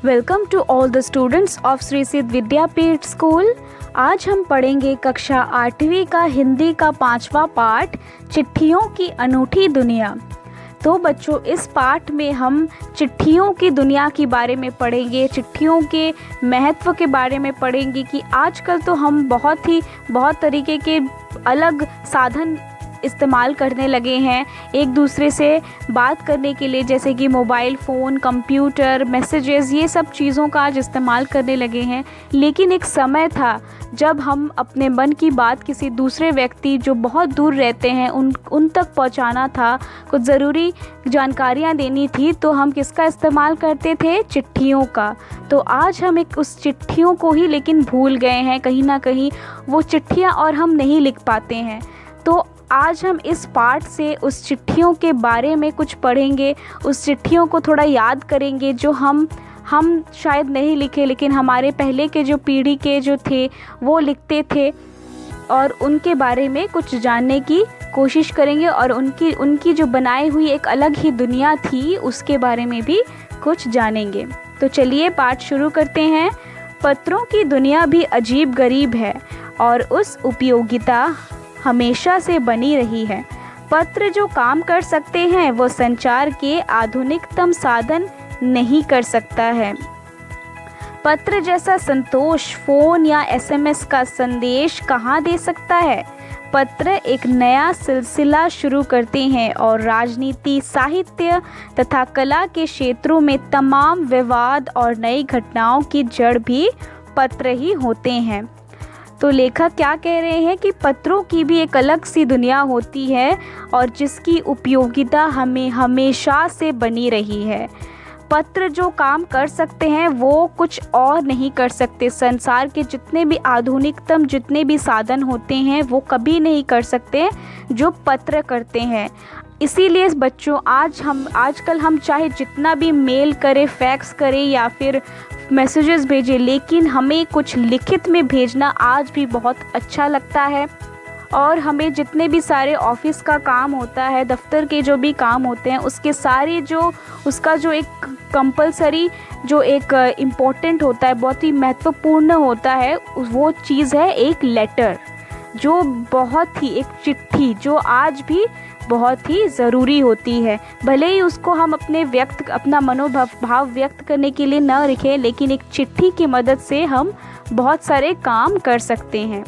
Welcome to all the students of Shri Siddh Vidyapeeth school. आज हम पढ़ेंगे कक्षा 8वीं का हिंदी का 5वां पाठ, चिट्ठियों की अनूठी दुनिया। तो बच्चों, इस पाठ में हम चिट्ठियों की दुनिया के बारे में पढ़ेंगे, चिट्ठियों के महत्व के बारे में पढ़ेंगे कि आजकल तो हम बहुत तरीके के अलग साधन इस्तेमाल करने लगे हैं एक दूसरे से बात करने के लिए, जैसे कि मोबाइल फ़ोन, कंप्यूटर, मैसेजेस, ये सब चीज़ों का आज इस्तेमाल करने लगे हैं। लेकिन एक समय था जब हम अपने मन की बात किसी दूसरे व्यक्ति जो बहुत दूर रहते हैं उन तक पहुंचाना था, कुछ ज़रूरी जानकारियां देनी थी, तो हम किसका इस्तेमाल करते थे? चिट्ठियों का। तो आज हम उस चिट्ठियों को ही लेकिन भूल गए हैं, कहीं ना कहीं वो चिट्ठियाँ और हम नहीं लिख पाते हैं। तो आज हम इस पाठ से उस चिट्ठियों के बारे में कुछ पढ़ेंगे, उस चिट्ठियों को थोड़ा याद करेंगे जो हम शायद नहीं लिखे, लेकिन हमारे पहले के जो पीढ़ी के जो थे वो लिखते थे, और उनके बारे में कुछ जानने की कोशिश करेंगे और उनकी जो बनाई हुई एक अलग ही दुनिया थी उसके बारे में भी कुछ जानेंगे। तो चलिए पाठ शुरू करते हैं। पत्रों की दुनिया भी अजीब गरीब है और उस उपयोगिता हमेशा से बनी रही है। पत्र जो काम कर सकते हैं वो संचार के आधुनिकतम साधन नहीं कर सकता है। पत्र जैसा संतोष फ़ोन या एसएमएस का संदेश कहाँ दे सकता है। पत्र एक नया सिलसिला शुरू करते हैं और राजनीति, साहित्य तथा कला के क्षेत्रों में तमाम विवाद और नई घटनाओं की जड़ भी पत्र ही होते हैं। तो लेखक क्या कह रहे हैं कि पत्रों की भी एक अलग सी दुनिया होती है और जिसकी उपयोगिता हमें हमेशा से बनी रही है। पत्र जो काम कर सकते हैं वो कुछ और नहीं कर सकते। संसार के जितने भी आधुनिकतम जितने भी साधन होते हैं वो कभी नहीं कर सकते जो पत्र करते हैं। इसीलिए बच्चों, आजकल हम चाहे जितना भी मेल करें, फैक्स करें या फिर मैसेजेस भेजें, लेकिन हमें कुछ लिखित में भेजना आज भी बहुत अच्छा लगता है। और हमें जितने भी सारे ऑफिस का काम होता है, दफ्तर के जो भी काम होते हैं, उसके सारे उसका जो एक कंपलसरी जो एक इम्पोर्टेंट होता है, बहुत ही महत्वपूर्ण होता है, वो चीज़ है एक लेटर, जो बहुत ही एक चिट्ठी जो आज भी बहुत ही ज़रूरी होती है। भले ही उसको हम अपना मनोभाव व्यक्त करने के लिए न लिखें, लेकिन एक चिट्ठी की मदद से हम बहुत सारे काम कर सकते हैं।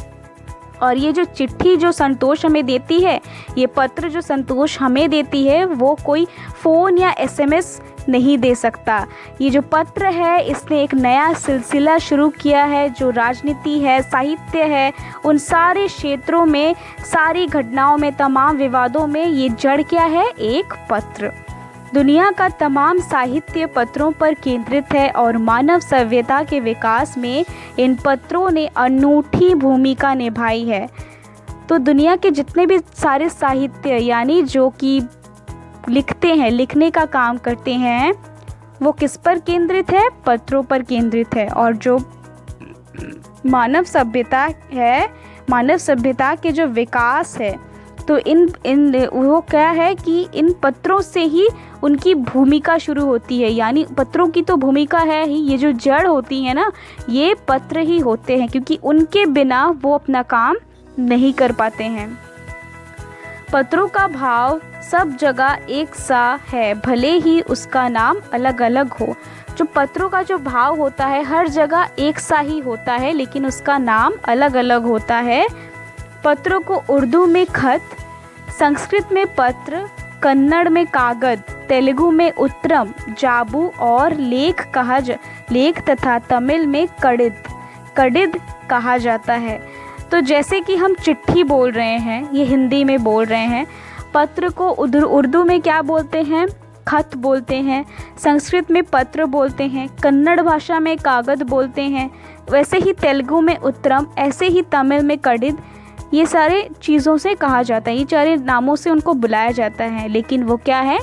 और ये जो चिट्ठी जो संतोष हमें देती है, ये पत्र जो संतोष हमें देती है, वो कोई फ़ोन या एसएमएस नहीं दे सकता। ये जो पत्र है इसने एक नया सिलसिला शुरू किया है, जो राजनीति है, साहित्य है, उन सारे क्षेत्रों में, सारी घटनाओं में, तमाम विवादों में ये जड़ क्या है? एक पत्र। दुनिया का तमाम साहित्य पत्रों पर केंद्रित है और मानव सभ्यता के विकास में इन पत्रों ने अनूठी भूमिका निभाई है। तो दुनिया के जितने भी सारे साहित्य यानी जो कि लिखते हैं, लिखने का काम करते हैं, वो किस पर केंद्रित है? पत्रों पर केंद्रित है। और जो मानव सभ्यता है, मानव सभ्यता के जो विकास है, तो वो क्या है कि इन पत्रों से ही उनकी भूमिका शुरू होती है। यानी पत्रों की तो भूमिका है ही, ये जो जड़ होती है ना, ये पत्र ही होते हैं, क्योंकि उनके बिना वो अपना काम नहीं कर पाते हैं। पत्रों का भाव सब जगह एक सा है, भले ही उसका नाम अलग अलग हो। जो पत्रों का जो भाव होता है हर जगह एक सा ही होता है, लेकिन उसका नाम अलग अलग होता है। पत्रों को उर्दू में खत, संस्कृत में पत्र, कन्नड़ में कागद, तेलुगु में उत्तरम, जाबू और लेख तथा तमिल में कडिद कहा जाता है। तो जैसे कि हम चिट्ठी बोल रहे हैं, ये हिंदी में बोल रहे हैं, पत्र को उर्दू में क्या बोलते हैं? खत बोलते हैं, संस्कृत में पत्र बोलते हैं, कन्नड़ भाषा में कागद बोलते हैं, वैसे ही तेलुगु में उत्तरम, ऐसे ही तमिल में कडिद, ये सारे चीज़ों से कहा जाता है, ये सारे नामों से उनको बुलाया जाता है। लेकिन वो क्या है?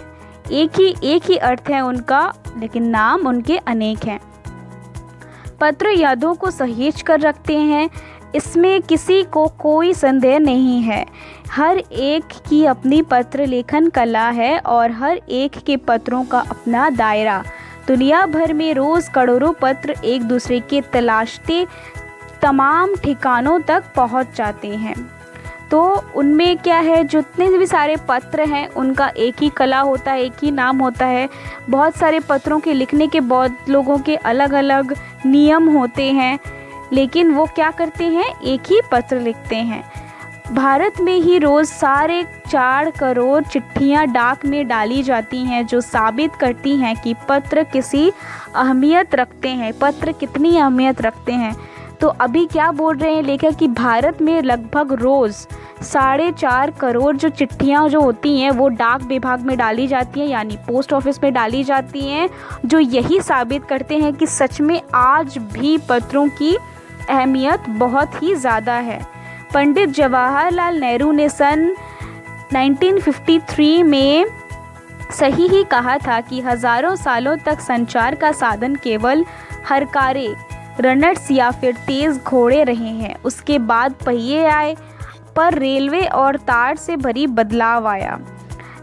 एक ही अर्थ है उनका, लेकिन नाम उनके अनेक हैं। पत्र यादों को सहेज कर रखते हैं, इसमें किसी को कोई संदेह नहीं है। हर एक की अपनी पत्र लेखन कला है और हर एक के पत्रों का अपना दायरा। दुनिया भर में रोज़ करोड़ों पत्र एक दूसरे के तलाशते तमाम ठिकानों तक पहुंच जाते हैं। तो उनमें क्या है, जितने भी सारे पत्र हैं उनका एक ही कला होता है, एक ही नाम होता है। बहुत सारे पत्रों के लिखने के बहुत लोगों के अलग अलग नियम होते हैं, लेकिन वो क्या करते हैं, एक ही पत्र लिखते हैं। भारत में ही रोज़ 4.5 करोड़ चिट्ठियाँ डाक में डाली जाती हैं, जो साबित करती हैं कि पत्र किसी अहमियत रखते हैं, पत्र कितनी अहमियत रखते हैं। तो अभी क्या बोल रहे हैं लेखक कि भारत में लगभग रोज़ 4.5 करोड़ जो चिट्ठियाँ जो होती हैं वो डाक विभाग में डाली जाती हैं, यानी पोस्ट ऑफिस में डाली जाती हैं, जो यही साबित करते हैं कि सच में आज भी पत्रों की अहमियत बहुत ही ज़्यादा है। पंडित जवाहरलाल नेहरू ने सन 1953 में सही ही कहा था कि हज़ारों सालों तक संचार का साधन केवल हरकारे, रनर्स या फिर तेज़ घोड़े रहे हैं। उसके बाद पहिए आए, पर रेलवे और तार से भरी बदलाव आया।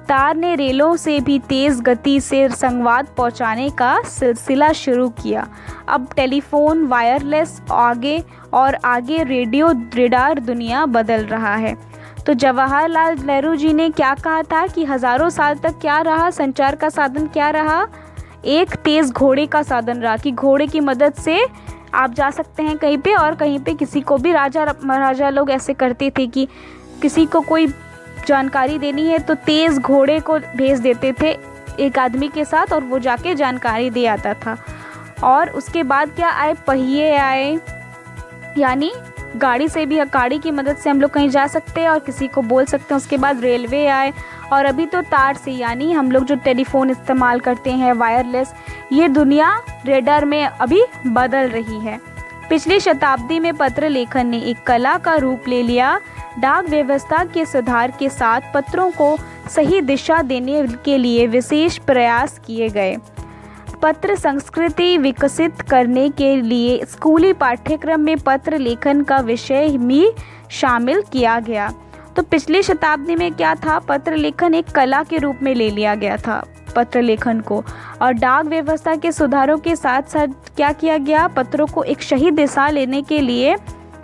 तार ने रेलों से भी तेज़ गति से संवाद पहुंचाने का सिलसिला शुरू किया। अब टेलीफोन, वायरलेस, आगे रेडियो, रेडार, दुनिया बदल रहा है। तो जवाहरलाल नेहरू जी ने क्या कहा था कि हज़ारों साल तक क्या रहा, संचार का साधन क्या रहा, एक तेज़ घोड़े का साधन रहा, कि घोड़े की मदद से आप जा सकते हैं कहीं पे, और कहीं पे किसी को भी, राजा महाराजा लोग ऐसे करते थे कि किसी को कोई जानकारी देनी है तो तेज़ घोड़े को भेज देते थे एक आदमी के साथ, और वो जाके जानकारी दे आता था। और उसके बाद क्या आए, पहिए आए, यानी गाड़ी से भी, गाड़ी की मदद से हम लोग कहीं जा सकते हैं और किसी को बोल सकते हैं। उसके बाद रेलवे आए, और अभी तो तार से, यानी हम लोग जो टेलीफोन इस्तेमाल करते हैं, वायरलेस, ये दुनिया रेडार में अभी बदल रही है। पिछली शताब्दी में पत्र लेखन ने एक कला का रूप ले लिया। डाक व्यवस्था के सुधार के साथ पत्रों को सही दिशा देने के लिए विशेष प्रयास किए गए। पत्र संस्कृति विकसित करने के लिए स्कूली पाठ्यक्रम में पत्र लेखन का विषय भी शामिल किया गया। तो पिछली शताब्दी में क्या था, पत्र लेखन एक कला के रूप में ले लिया गया था पत्र लेखन को, और डाक व्यवस्था के सुधारों के साथ साथ क्या किया गया, पत्रों को एक सही दिशा लेने के लिए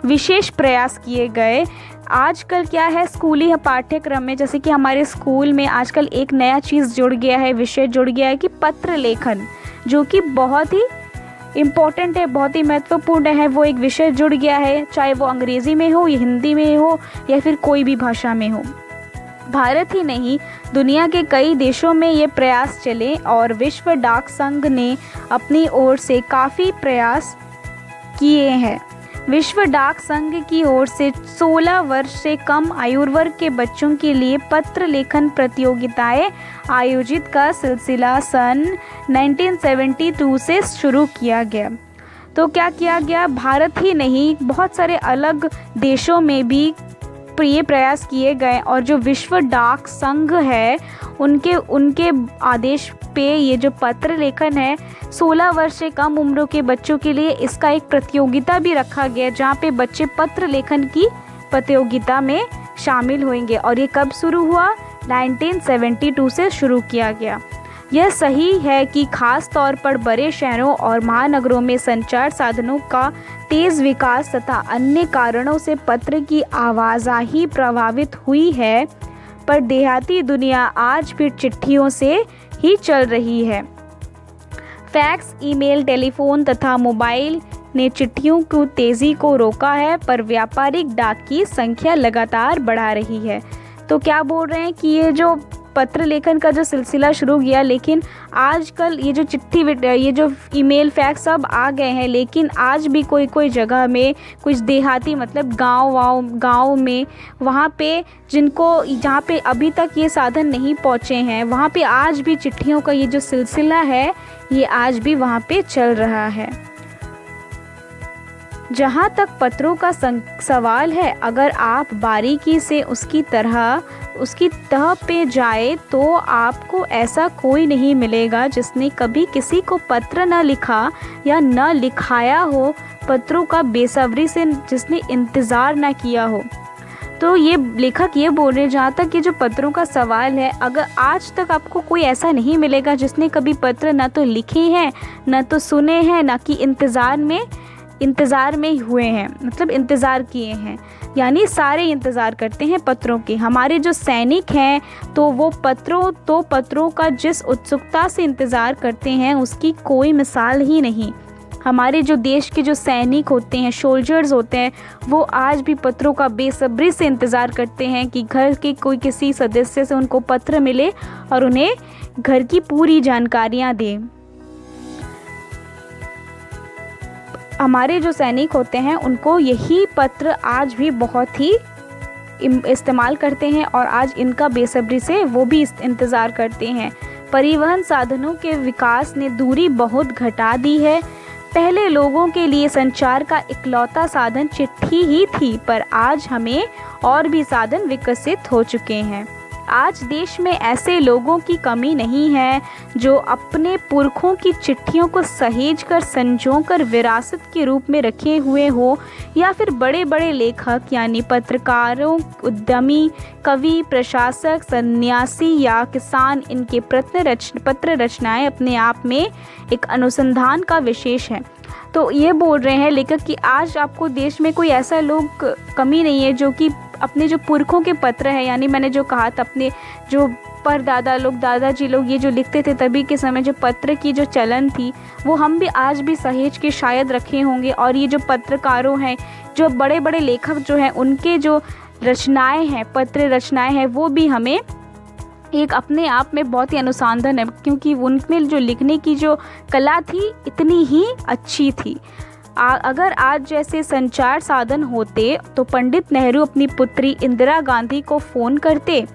विशेष प्रयास किए गए। आजकल क्या है, स्कूली पाठ्यक्रम में, जैसे कि हमारे स्कूल में आजकल एक नया चीज़ जुड़ गया है, विषय जुड़ गया है कि पत्र लेखन, जो कि बहुत ही इम्पॉर्टेंट है, बहुत ही महत्वपूर्ण है। वो एक विषय जुड़ गया है, चाहे वो अंग्रेज़ी में हो या हिंदी में हो या फिर कोई भी भाषा में हो। भारत ही नहीं, दुनिया के कई देशों में ये प्रयास चले, और विश्व डाक संघ ने अपनी ओर से काफ़ी प्रयास किए हैं। विश्व डाक संघ की ओर से 16 वर्ष से कम आयु वर्ग के बच्चों के लिए पत्र लेखन प्रतियोगिताएं आयोजित का सिलसिला सन 1972 से शुरू किया गया। तो क्या किया गया, भारत ही नहीं, बहुत सारे अलग देशों में भी ये प्रयास किए गए, और जो विश्व डाक संघ है उनके आदेश पे ये जो पत्र लेखन है, 16 वर्ष से कम उम्र के बच्चों के लिए इसका एक प्रतियोगिता भी रखा गया, जहाँ पे बच्चे पत्र लेखन की प्रतियोगिता में शामिल होंगे। और ये कब शुरू हुआ, 1972 से शुरू किया गया। यह सही है कि खास तौर पर बड़े शहरों और महानगरों में संचार साधनों का तेज़ विकास तथा अन्य कारणों से पत्र की आवाजाही प्रभावित हुई है, पर देहाती दुनिया आज भी चिट्ठियों से ही चल रही है। फैक्स, ईमेल, टेलीफोन तथा मोबाइल ने चिट्ठियों की तेज़ी को रोका है, पर व्यापारिक डाक की संख्या लगातार बढ़ा रही है। तो क्या बोल रहे हैं कि ये जो पत्र लेखन का जो सिलसिला शुरू किया, लेकिन आजकल ये जो चिट्ठी, ये जो ईमेल, फैक्स सब आ गए हैं, लेकिन आज भी कोई जगह में, कुछ देहाती मतलब गांव में, वहाँ पे जहाँ पे अभी तक ये साधन नहीं पहुँचे हैं, वहाँ पे आज भी चिट्ठियों का ये जो सिलसिला है, ये आज भी वहाँ पे चल रहा है। जहाँ तक पत्रों का सवाल है, अगर आप बारीकी से उसकी तह पे जाए तो आपको ऐसा कोई नहीं मिलेगा जिसने कभी किसी को पत्र न लिखा या न लिखाया हो, पत्रों का बेसब्री से जिसने इंतज़ार न किया हो। तो ये लेखक ये बोल रहे हैं, जहाँ तक ये जो पत्रों का सवाल है, अगर आज तक आपको कोई ऐसा नहीं मिलेगा जिसने कभी पत्र ना तो लिखे हैं, ना तो सुने हैं, ना कि इंतज़ार में हुए हैं, मतलब इंतज़ार किए हैं। यानी सारे इंतज़ार करते हैं पत्रों के। हमारे जो सैनिक हैं तो वो पत्रों का जिस उत्सुकता से इंतज़ार करते हैं उसकी कोई मिसाल ही नहीं। हमारे जो देश के जो सैनिक होते हैं, सोल्जर्स होते हैं, वो आज भी पत्रों का बेसब्री से इंतज़ार करते हैं कि घर के कोई किसी सदस्य से उनको पत्र मिले और उन्हें घर की पूरी जानकारियाँ दें। हमारे जो सैनिक होते हैं उनको यही पत्र आज भी बहुत ही इस्तेमाल करते हैं और आज इनका बेसब्री से वो भी इंतज़ार करते हैं। परिवहन साधनों के विकास ने दूरी बहुत घटा दी है। पहले लोगों के लिए संचार का इकलौता साधन चिट्ठी ही थी, पर आज हमें और भी साधन विकसित हो चुके हैं। आज देश में ऐसे लोगों की कमी नहीं है जो अपने पुरखों की चिट्ठियों को सहेजकर संजोकर विरासत के रूप में रखे हुए हो, या फिर बड़े बड़े लेखक यानी पत्रकारों, उद्यमी, कवि, प्रशासक, सन्यासी या किसान, इनके पत्र रचनाएं अपने आप में एक अनुसंधान का विशेष है। तो ये बोल रहे हैं लेखक कि आज आपको देश में कोई ऐसा लोग कमी नहीं है जो कि अपने जो पुरखों के पत्र हैं, यानी मैंने जो कहा था अपने जो परदादा लोग, दादाजी लोग ये जो लिखते थे तभी के समय, जो पत्र की जो चलन थी वो हम भी आज भी सहेज के शायद रखे होंगे। और ये जो पत्रकारों हैं, जो बड़े बड़े लेखक जो हैं, उनके जो रचनाएं हैं, पत्र रचनाएं हैं, वो भी हमें एक अपने आप में बहुत ही अनुसंधान है, क्योंकि उनमें जो लिखने की जो कला थी इतनी ही अच्छी थी। अगर आज जैसे संचार साधन होते तो पंडित नेहरू अपनी पुत्री इंदिरा गांधी को फ़ोन करते,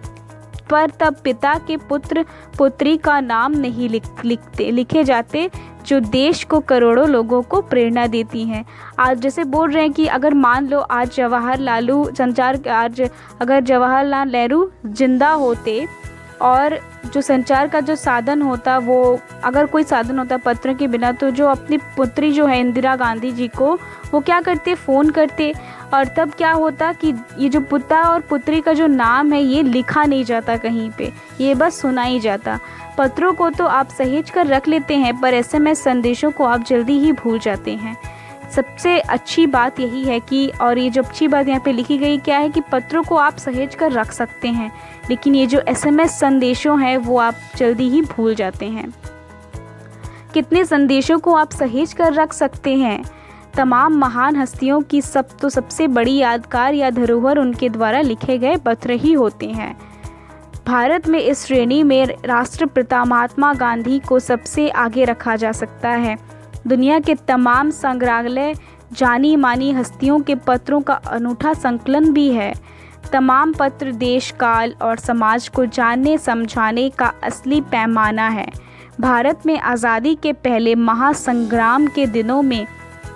पर तब पिता के पुत्र पुत्री का नाम नहीं लिखे जाते, जो देश को करोड़ों लोगों को प्रेरणा देती हैं। आज जैसे बोल रहे हैं कि अगर मान लो आज अगर जवाहरलाल नेहरू जिंदा होते और जो संचार का जो साधन होता, वो अगर कोई साधन होता पत्र के बिना, तो जो अपनी पुत्री जो है इंदिरा गांधी जी को वो क्या करते, फ़ोन करते। और तब क्या होता कि ये जो पिता और पुत्री का जो नाम है ये लिखा नहीं जाता कहीं पे, ये बस सुना ही जाता। पत्रों को तो आप सहेज कर रख लेते हैं, पर SMS संदेशों को आप जल्दी ही भूल जाते हैं। सबसे अच्छी बात यही है कि, और ये जो अच्छी बात यहाँ पे लिखी गई क्या है कि पत्रों को आप सहेज कर रख सकते हैं, लेकिन ये जो SMS संदेशों हैं वो आप जल्दी ही भूल जाते हैं। कितने संदेशों को आप सहेज कर रख सकते हैं? तमाम महान हस्तियों की सबसे बड़ी यादगार या धरोहर उनके द्वारा लिखे गए पत्र ही होते हैं। भारत में इस श्रेणी में राष्ट्रपिता महात्मा गांधी को सबसे आगे रखा जा सकता है। दुनिया के तमाम संग्रहालय जानी मानी हस्तियों के पत्रों का अनूठा संकलन भी है। तमाम पत्र देश, काल और समाज को जानने समझाने का असली पैमाना है। भारत में आज़ादी के पहले महासंग्राम के दिनों में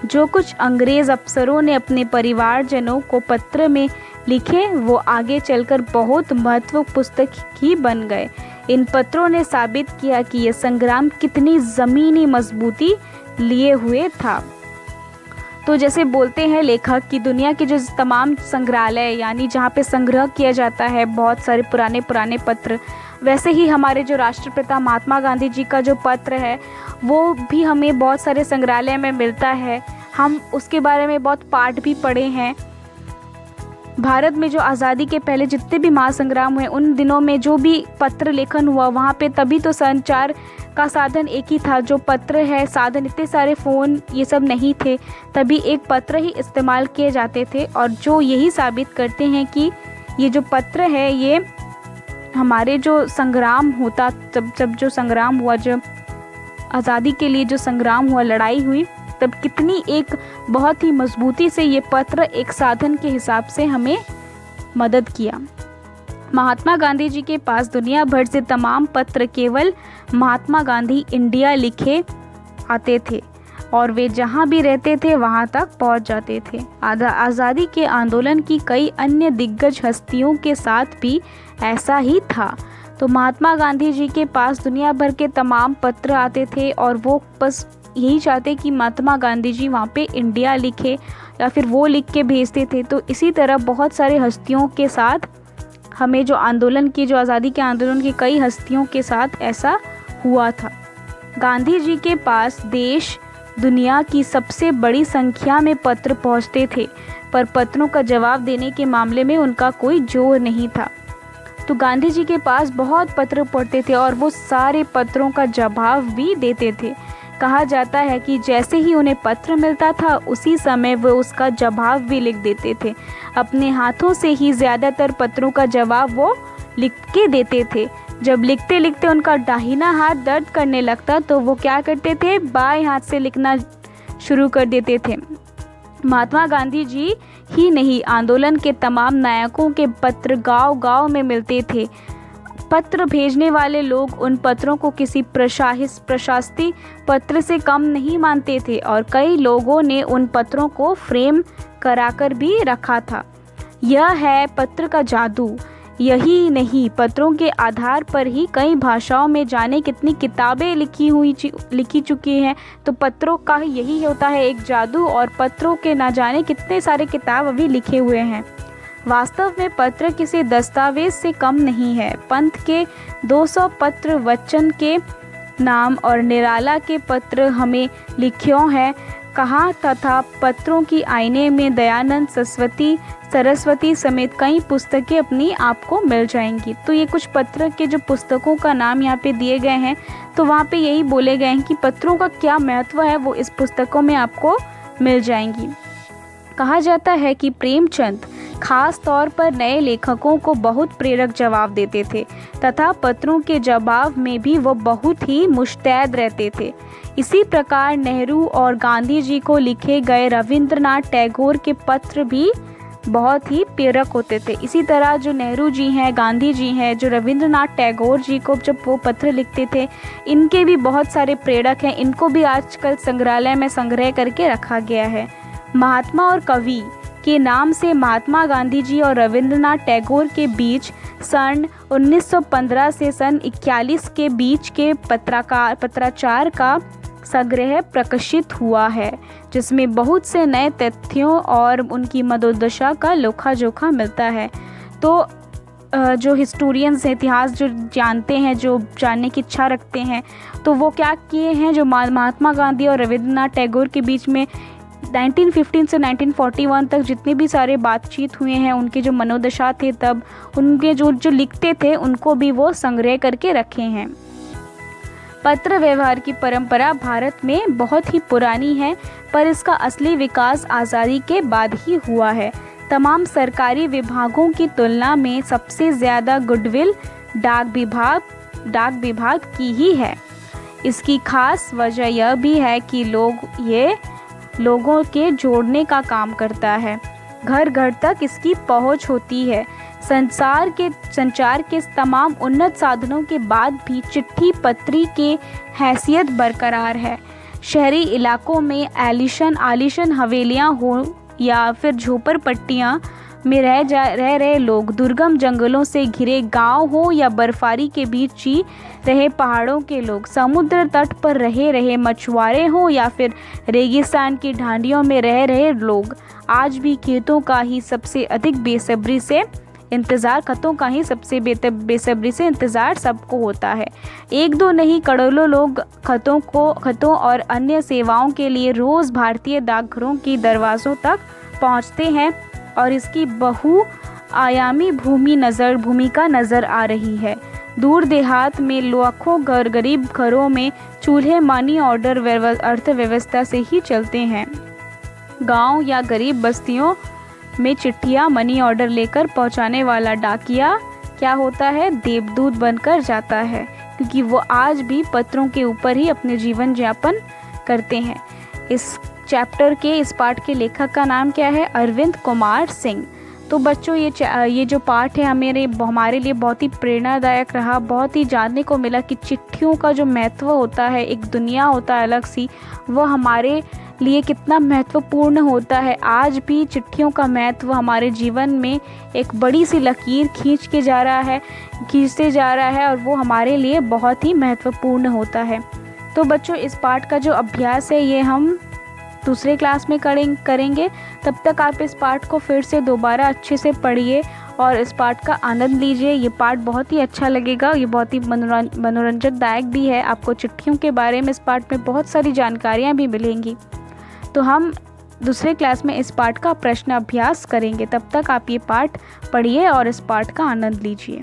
जो कुछ अंग्रेज़ अफसरों ने अपने परिवारजनों को पत्र में लिखे, वो आगे चलकर बहुत महत्वपूर्ण पुस्तक ही बन गए। इन पत्रों ने साबित किया कि यह संग्राम कितनी ज़मीनी मजबूती लिए हुए था। तो जैसे बोलते हैं लेखक कि दुनिया के जो तमाम संग्रहालय यानी जहाँ पे संग्रह किया जाता है बहुत सारे पुराने पत्र, वैसे ही हमारे जो राष्ट्रपिता महात्मा गांधी जी का जो पत्र है वो भी हमें बहुत सारे संग्रहालय में मिलता है। हम उसके बारे में बहुत पाठ भी पढ़े हैं। भारत में जो आज़ादी के पहले जितने भी महासंग्राम हुए उन दिनों में जो भी पत्र लेखन हुआ वहाँ पे, तभी तो संचार का साधन एक ही था। जो पत्र है साधन, इतने सारे फ़ोन ये सब नहीं थे, तभी एक पत्र ही इस्तेमाल किए जाते थे। और जो यही साबित करते हैं कि ये जो पत्र है ये हमारे जो संग्राम होता, जब जो संग्राम हुआ, जब आज़ादी के लिए जो संग्राम हुआ, लड़ाई हुई, तब कितनी एक बहुत ही मजबूती से ये पत्र एक साधन के हिसाब से हमें मदद किया। महात्मा गांधी जी के पास दुनिया भर से तमाम पत्र केवल महात्मा गांधी इंडिया लिखे आते थे और वे जहां भी रहते थे वहां तक पहुंच जाते थे। आज़ादी के आंदोलन की कई अन्य दिग्गज हस्तियों के साथ भी ऐसा ही था। तो महात्मा गांधी जी के पास दुनिया भर के तमाम पत्र आते थे और वो बस यही चाहते कि महात्मा गांधी जी वहाँ पे इंडिया लिखे या फिर वो लिख के भेजते थे। तो इसी तरह बहुत सारे हस्तियों के साथ हमें जो आज़ादी के आंदोलन की कई हस्तियों के साथ ऐसा हुआ था। गांधी जी के पास देश दुनिया की सबसे बड़ी संख्या में पत्र पहुंचते थे, पर पत्रों का जवाब देने के मामले में उनका कोई जोर नहीं था। तो गांधी जी के पास बहुत पत्र पढ़ते थे और वो सारे पत्रों का जवाब भी देते थे। कहा जाता है कि जैसे ही उन्हें पत्र मिलता था उसी समय वो उसका जवाब भी लिख देते थे। अपने हाथों से ही ज़्यादातर पत्रों का जवाब वो लिख के देते थे। जब लिखते लिखते उनका दाहिना हाथ दर्द करने लगता तो वो क्या करते थे, बाएं हाथ से लिखना शुरू कर देते थे। महात्मा गांधी जी ही नहीं, आंदोलन के तमाम नायकों के पत्र गांव-गांव में मिलते थे। पत्र भेजने वाले लोग उन पत्रों को किसी प्रशस्ति पत्र से कम नहीं मानते थे और कई लोगों ने उन पत्रों को फ्रेम कराकर भी रखा था। यह है पत्र का जादू। यही नहीं, पत्रों के आधार पर ही कई भाषाओं में जाने कितनी किताबें लिखी चुकी हैं। तो पत्रों का यही होता है एक जादू, और पत्रों के ना जाने कितने सारे किताब अभी लिखे हुए हैं। वास्तव में पत्र किसी दस्तावेज से कम नहीं है। पंत के 200 पत्र, वचन के नाम और निराला के पत्र हमें लिखियों हैं कहा तथा पत्रों की आईने में दयानंद सरस्वती समेत कई पुस्तकें अपनी आपको मिल जाएंगी। तो ये कुछ पत्र के जो पुस्तकों का नाम यहाँ पे दिए गए हैं, तो वहाँ पे यही बोले गए हैं कि पत्रों का क्या महत्व है वो इस पुस्तकों में आपको मिल जाएंगी। कहा जाता है कि प्रेमचंद खास तौर पर नए लेखकों को बहुत प्रेरक जवाब देते थे तथा पत्रों के जवाब में भी वो बहुत ही मुस्तैद रहते थे। इसी प्रकार नेहरू और गांधी जी को लिखे गए रविंद्रनाथ टैगोर के पत्र भी बहुत ही प्रेरक होते थे। इसी तरह जो नेहरू जी हैं, गांधी जी हैं, जो रविंद्रनाथ टैगोर जी को जब वो पत्र लिखते थे, इनके भी बहुत सारे प्रेरक हैं। इनको भी आजकल संग्रहालय में संग्रह करके रखा गया है। महात्मा और कवि के नाम से महात्मा गांधी जी और रविंद्रनाथ टैगोर के बीच सन 1915 से सन 41 के बीच के पत्राचार का संग्रह प्रकाशित हुआ है, जिसमें बहुत से नए तथ्यों और उनकी मनोदशा का लेखा जोखा मिलता है। तो जो हिस्टोरियंस हैं, इतिहास जो जानते हैं, जो जानने की इच्छा रखते हैं, तो वो क्या किए हैं, जो महात्मा गांधी और रविंद्रनाथ टैगोर के बीच में 1915 से 1941 तक जितने भी सारे बातचीत हुए हैं, उनके जो मनोदशा थे, तब उनके जो लिखते थे उनको भी वो संग्रह करके रखे हैं। पत्र व्यवहार की परंपरा भारत में बहुत ही पुरानी है, पर इसका असली विकास आज़ादी के बाद ही हुआ है। तमाम सरकारी विभागों की तुलना में सबसे ज़्यादा गुडविल डाक विभाग की ही है। इसकी खास वजह यह भी है कि लोगों के जोड़ने का काम करता है। घर घर तक इसकी पहुंच होती है। संचार के तमाम उन्नत साधनों के बाद भी चिट्ठी पत्री की हैसियत बरकरार है। शहरी इलाकों में आलीशान हवेलियां हो या फिर झोपड़पट्टियां में रह रहे लोग, दुर्गम जंगलों से घिरे गांव हो या बर्फारी के बीच जी रहे पहाड़ों के लोग, समुद्र तट पर रहे मछुआरे हो या फिर रेगिस्तान की ढांडियों में रह रहे लोग, आज भी खतों का ही सबसे बेसब्री से इंतज़ार सबको होता है। एक दो नहीं, करोड़ों लोग खतों और अन्य सेवाओं के लिए रोज़ भारतीय डाकघरों की दरवाज़ों तक पहुंचते हैं और इसकी बहुआयामी भूमिका नज़र आ रही है। दूर देहात में लाखों गरीब घरों में चूल्हे मनी ऑर्डर अर्थव्यवस्था से ही चलते हैं। गांव या गरीब बस्तियों में चिट्ठियाँ मनी ऑर्डर लेकर पहुंचाने वाला डाकिया क्या होता है, देवदूत बनकर जाता है, क्योंकि वो आज भी पत्रों के ऊपर ही अपने जीवन यापन करते हैं। इस चैप्टर के इस पाठ के लेखक का नाम क्या है, अरविंद कुमार सिंह। तो बच्चों ये जो पाठ है हमारे लिए बहुत ही प्रेरणादायक रहा। बहुत ही जानने को मिला कि चिट्ठियों का जो महत्व होता है, एक दुनिया होता है अलग सी, वो हमारे लिए कितना महत्वपूर्ण होता है। आज भी चिट्ठियों का महत्व हमारे जीवन में एक बड़ी सी लकीर खींचते जा रहा है और वो हमारे लिए बहुत ही महत्वपूर्ण होता है। तो बच्चों इस पाठ का जो अभ्यास है ये हम दूसरे क्लास में करेंगे। तब तक आप इस पाठ को फिर से दोबारा अच्छे से पढ़िए और इस पाठ का आनंद लीजिए। ये पाठ बहुत ही अच्छा लगेगा, ये बहुत ही मनोरंजकदायक भी है। आपको चिट्ठियों के बारे में इस पाठ में बहुत सारी जानकारियाँ भी मिलेंगी। तो हम दूसरे क्लास में इस पाठ का प्रश्न अभ्यास करेंगे। तब तक आप ये पाठ पढ़िए और इस पाठ का आनंद लीजिए।